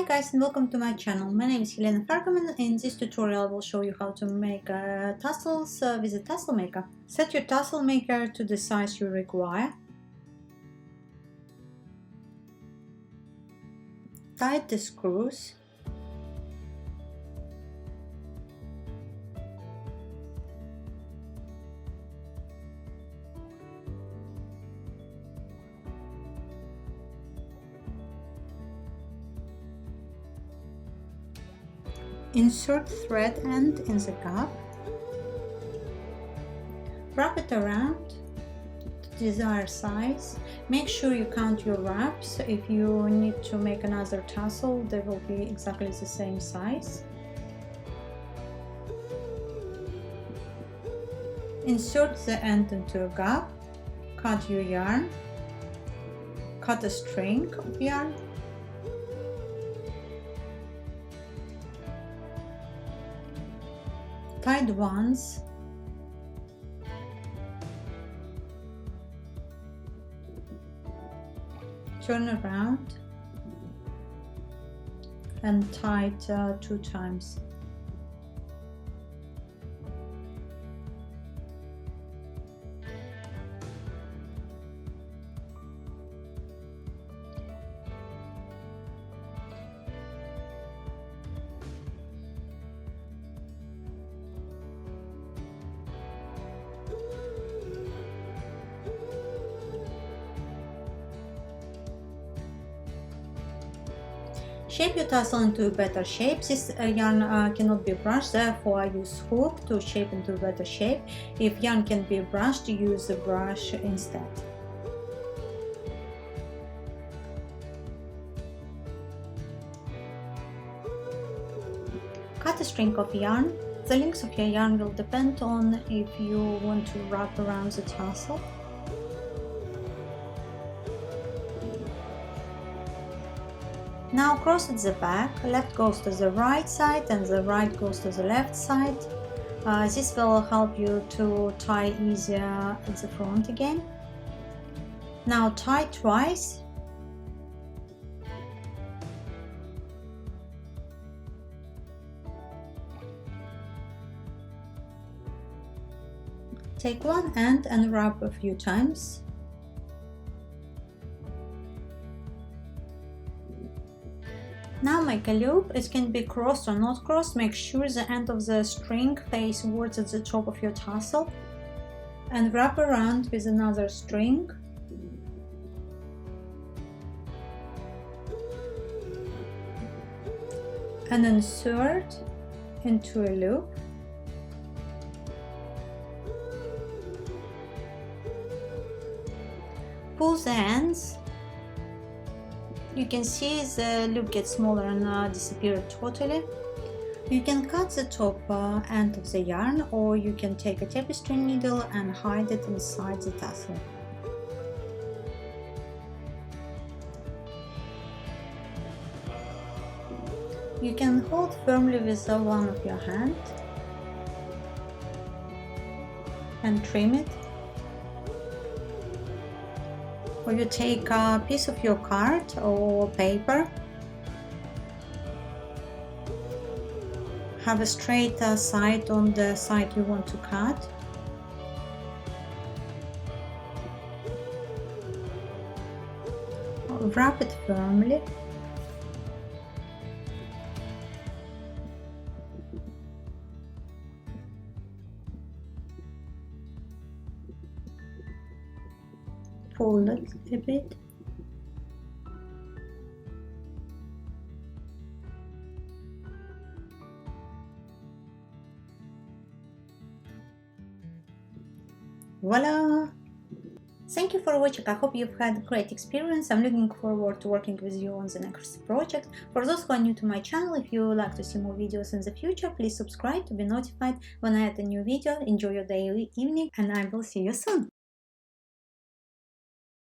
guys, and welcome to my channel. My name is Helena Farkaman. In this tutorial I will show you how to make tassels with a tassel maker. Set your tassel maker to the size you require. Tighten the screws. Insert thread end in the gap. Wrap it around the desired size. Make sure you count your wraps. If you need to make another tassel, they will be exactly the same size. Insert the end into a gap. Cut your yarn. Cut a string of yarn. Tie it once. Turn around and tie it 2 times. Shape your tassel into a better shape. This yarn cannot be brushed, therefore I use hook to shape into a better shape. If yarn can be brushed, use the brush instead. Cut a string of yarn. The length of your yarn will depend on if you want to wrap around the tassel. Now cross at the back, left goes to the right side and the right goes to the left side. This will help you to tie easier at the front again. Now tie twice. Take one end and wrap a few times. Now make a loop. It can be crossed or not crossed. Make sure the end of the string faces towards the top of your tassel and wrap around with another string. And insert into a loop. Pull the ends. You can see the loop gets smaller and disappear totally. You can cut the top end of the yarn, or you can take a tapestry needle and hide it inside the tassel. You can hold firmly with one of your hands and trim it. Or you take a piece of your card or paper, have a straight side on the side you want to cut, wrap it firmly, fold it a bit, voila! Thank you for watching. I hope you've had a great experience. I'm looking forward to working with you on the next project. For those who are new to my channel, if you would like to see more videos in the future, please subscribe to be notified when I add a new video. Enjoy your daily evening, and I will see you soon.